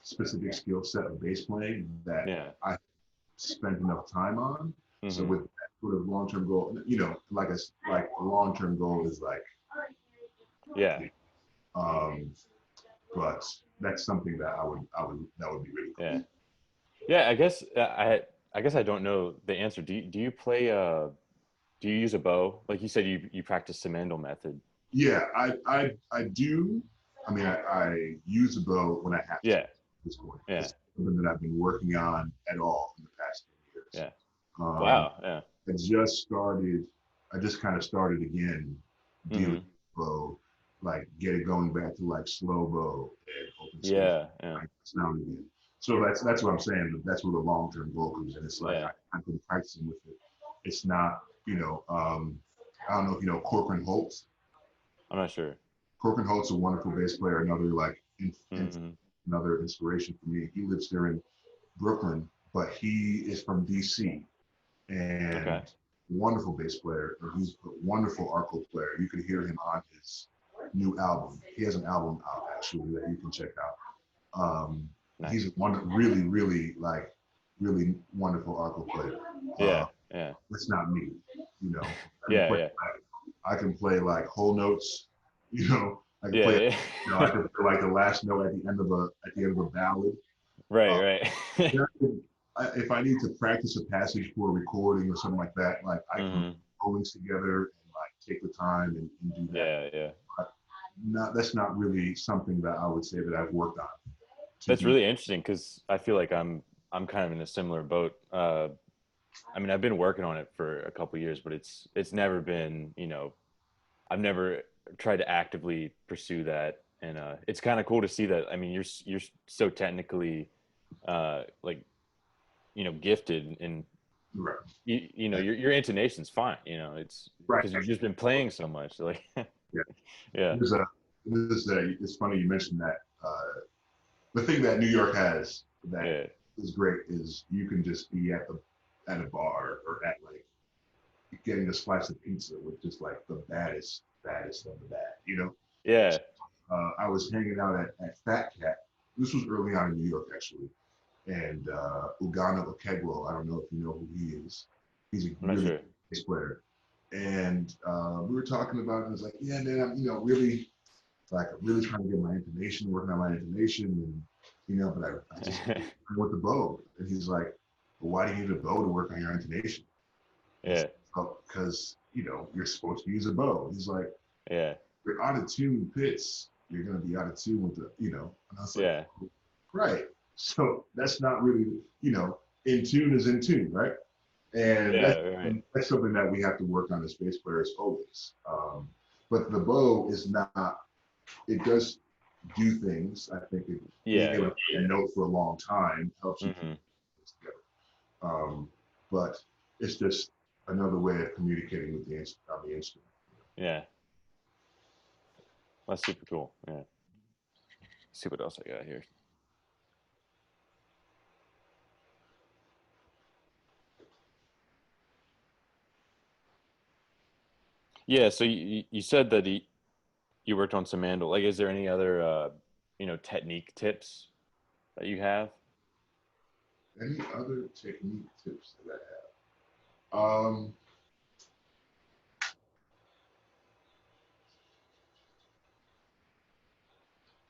specific skill set of bass playing that Yeah. I spent enough time on. So Mm-hmm. with that sort of long-term goal, you know, like a long-term goal is like, Yeah. um, but that's something that that would be really Yeah. cool. Yeah. I guess I don't know the answer. Do you play do you use a bow? Like you said, you practice the Mandel method. Yeah, I do. I mean, I use a bow when I have to Yeah. at this point. Yeah. It's something that I've been working on at all in the past 10 years. Yeah. Um, Wow. Yeah. I just started, I just kind of started again dealing Mm-hmm. with bow, like get it going back to like slow bow and open space, Yeah. Yeah. like sound again. So that's what I'm saying. That's where the long term goal comes in. It's like Yeah. I've been practicing with it. It's not, you know, I don't know if you know Corcoran Holtz. I'm not sure. Corcoran Holt's a wonderful bass player. Another like Mm-hmm. another inspiration for me. He lives here in Brooklyn, but he is from DC Okay. and wonderful bass player. And he's a wonderful arco player. You can hear him on his new album. He has an album out actually that you can check out. He's Nice. really like really wonderful arco player. Yeah. Yeah. It's not me, you know. Yeah. Yeah. I can play like whole notes, you know. I can play, Yeah. you know, I can play like the last note at the end of a ballad. Right. Uh, Right. if I need to practice a passage for a recording or something like that, like I can Mm-hmm. put things together and like take the time and do that. Yeah. Yeah. But that's not really something that I would say that I've worked on to That's be. really interesting because I feel like I'm kind of in a similar boat. I mean, I've been working on it for a couple years, but it's never been, I've never tried to actively pursue that, and it's kind of cool to see that. I mean, you're so technically, like, gifted, and Right. your intonation's fine. It's Right. because you've just been playing so much. Like, Yeah. yeah, It's funny you mentioned that. The thing that New York has that yeah, is great is you can just be at a bar or at like getting a slice of pizza with just like the baddest of the bad, you know. yeah. I was hanging out at Fat Cat. This was early on in New York actually, and Ugana Okegwo. I don't know if you know who he is. He's a I'm not really sure. good bass player, and we were talking about it. I was like, yeah, man, I'm really like I'm really trying to get my intonation, working on my intonation, and but I just with the bow. And he's like, well, why do you need a bow to work on your intonation? Yeah, Because you're supposed to use a bow. He's like, yeah, you're out of tune pits. You're gonna be out of tune with And I was like, yeah, right. So that's not really, in tune is in tune, right? And Yeah, right. that's something that we have to work on as bass players always. But the bow is not, it does do things. I think being Yeah, able yeah. to play a note for a long time helps you keep Hmm. things together. But it's just another way of communicating with on the instrument. Yeah, that's super cool. Yeah. Let's see what else I got here. Yeah, so you said that you worked on some mandol. Like, is there any other technique tips that you have? Any other technique tips that I have?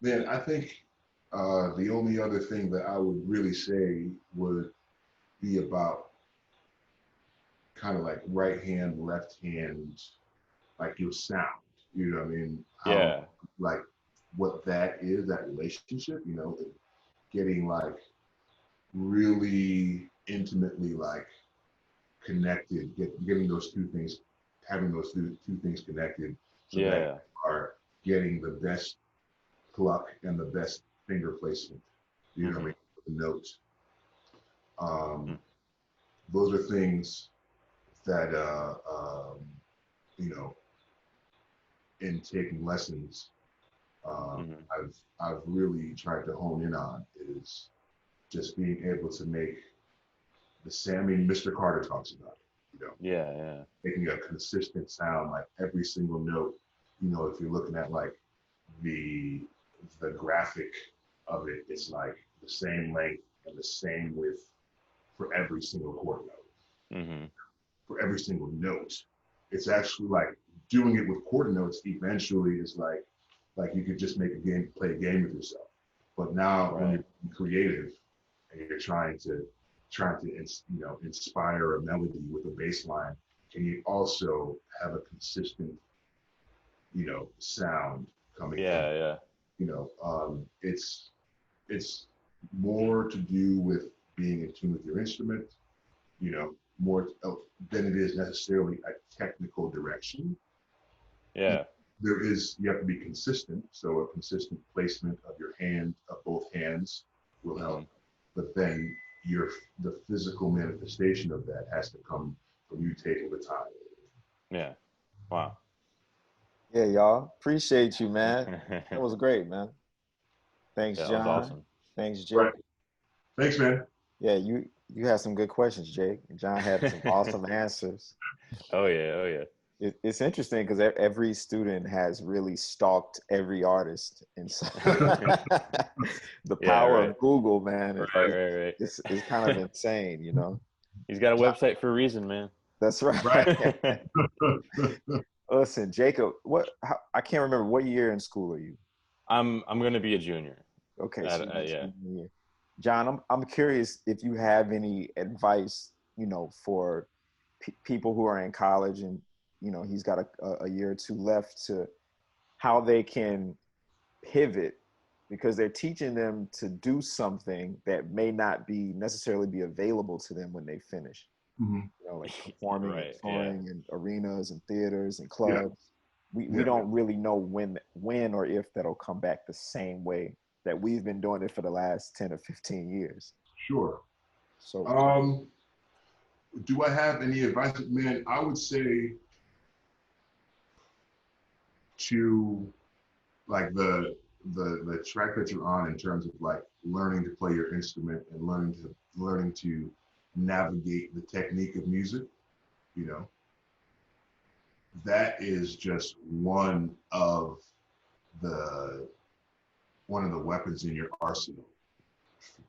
Man, I think the only other thing that I would really say would be about kind of like right hand, left hand, like your sound. You know what I mean? How, Yeah. like, what that is, that relationship, getting like really intimately like connected, getting those two things, having those two things connected so that Yeah. you are getting the best pluck and the best finger placement, you know what I Hmm. mean, the notes. Um, those are things that, you know, in taking lessons, Hmm. I've really tried to hone in on is just being able to make the sound. I mean, Mr. Carter talks about it, Yeah, yeah. making a consistent sound, like every single note. If you're looking at like the the graphic of it, it's like the same length and the same width for every single chord note, Hmm. for every single note. It's actually like doing it with quarter notes eventually is like you could just make a game, play a game with yourself. But now when Right. you're creative and you're trying to inspire a melody with a bass line, can you also have a consistent sound coming from Yeah, yeah. it's more to do with being in tune with your instrument, more than it is necessarily a technical direction. Yeah. You have to be consistent. So a consistent placement of your hand, of both hands, will Hmm. help. But then the physical manifestation of that has to come from you taking the time. Yeah. Wow. Yeah, y'all. Appreciate you, man. That Yeah, was great, man. Thanks, that was John. awesome. Thanks, Right. Jake. Thanks, man. Yeah, you had some good questions, Jake. John had some awesome answers. Oh yeah, oh yeah. It's interesting because every student has really stalked every artist, and so the Yeah, power right. of Google, man, Right, right, right. is kind of insane, you know. He's got a John, website for a reason, man. that's right. Right. Listen, Jacob, I can't remember what year in school are you? I'm gonna be a junior. Okay, so you're Yeah. senior year. John, I'm curious if you have any advice, for people who are in college and he's got a year or two left to how they can pivot because they're teaching them to do something that may not be necessarily be available to them when they finish. Mhm. Like performing and Right. Yeah. touring in arenas and theaters and Yeah. clubs. We Yeah. don't really know when or if that'll come back the same way that we've been doing it for the last 10 or 15 years. Sure. So Um, do I have any advice? Man, I would say to like the track that you're on in terms of like learning to play your instrument and learning to navigate the technique of music, you know, that is just the one of the weapons in your arsenal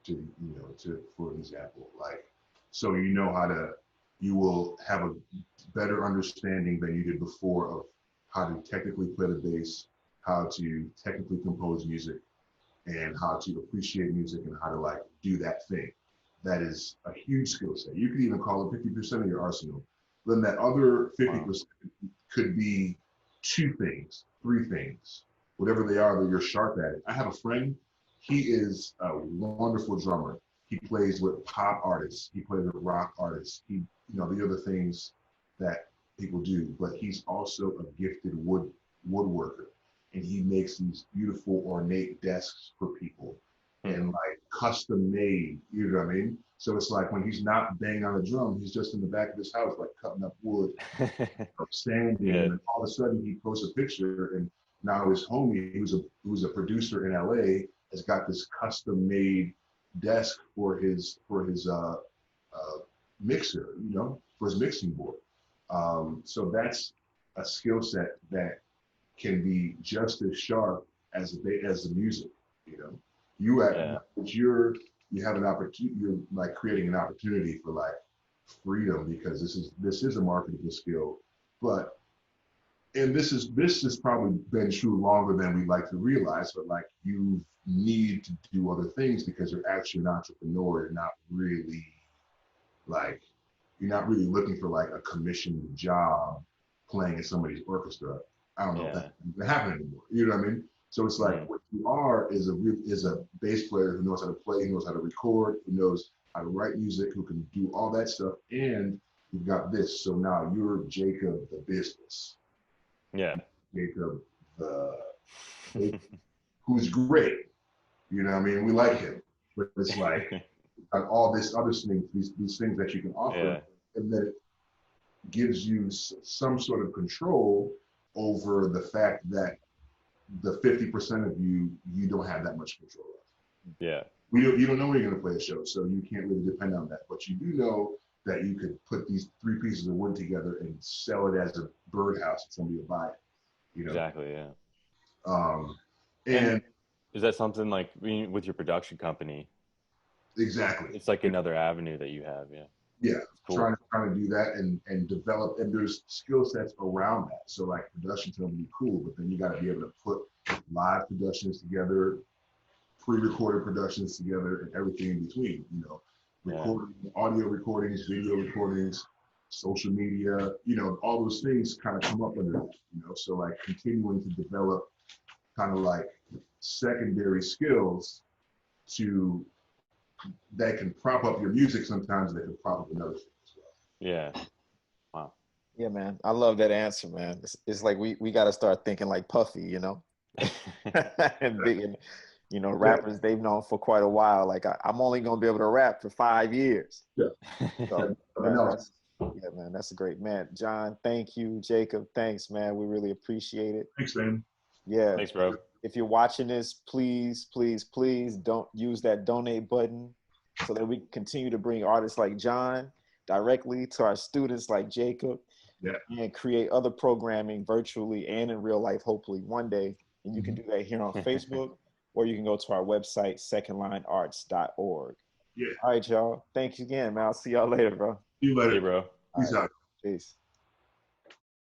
to for example, like so you will have a better understanding than you did before of how to technically play the bass, how to technically compose music, and how to appreciate music and how to like do that thing. That is a huge skill set. You could even call it 50% of your arsenal. Then that other 50% could be two things, three things, whatever they are that you're sharp at it. I have a friend, he is a wonderful drummer. he plays with pop artists. He plays with rock artists. He, the other things that people do. But he's also a gifted woodworker, and he makes these beautiful ornate desks for people, and like custom made. You know what I mean? So it's like when he's not banging on a drum, he's just in the back of his house, like cutting up wood, or sanding, and then all of a sudden he posts a picture, and now his homie, who's a producer in LA, has got this custom made desk for his mixer, for his mixing board. So that's a skill set that can be just as sharp as the music. You have an opportunity. You're like creating an opportunity for like freedom, because this is a marketable skill. But this has probably been true longer than we like to realize. But like, you need to do other things because you're actually an entrepreneur. You're not really looking for like a commissioned job playing in somebody's orchestra. I don't know if that doesn't happen anymore. You know what I mean? So it's like, what you are is a bass player who knows how to play, who knows how to record, who knows how to write music, who can do all that stuff, and you've got this. So now you're Jacob the business. Yeah. Jacob who's great. You know what I mean? We like him, but it's like all this other things, these things that you can offer, and then it gives you some sort of control over the fact that the 50% of you don't have that much control of. Yeah. You don't know when you're going to play a show, so you can't really depend on that. But you do know that you could put these 3 pieces of wood together and sell it as a birdhouse, and somebody will buy it. Exactly. Yeah. And is that something like with your production company? Exactly. It's like another avenue that you have. Yeah. Yeah. Cool. Trying to do that and develop, and there's skill sets around that. So like, production's gonna be cool, but then you got to be able to put live productions together, pre-recorded productions together, and everything in between. Audio recordings, video recordings, social media. All those things kind of come up under that. So like, continuing to develop kind of like secondary skills that can prop up your music sometimes, that can prop up another thing as well. Yeah. Wow. Yeah, man. I love that answer, man. It's like we got to start thinking like Puffy, and big, rappers they've known for quite a while. Like, I'm only going to be able to rap for 5 years. Yeah. So, man, that's a great, man. John, thank you. Jacob, thanks, man. We really appreciate it. Thanks, man. Yeah. Thanks, bro. If you're watching this, please, please, please don't use that donate button, so that we can continue to bring artists like John directly to our students like Jacob, and create other programming virtually and in real life, hopefully one day. And you can do that here on Facebook, or you can go to our website, secondlinearts.org. Yeah. All right, y'all. Thanks again, man. I'll see y'all later, bro. See you later. Hey, bro. Peace out. Peace.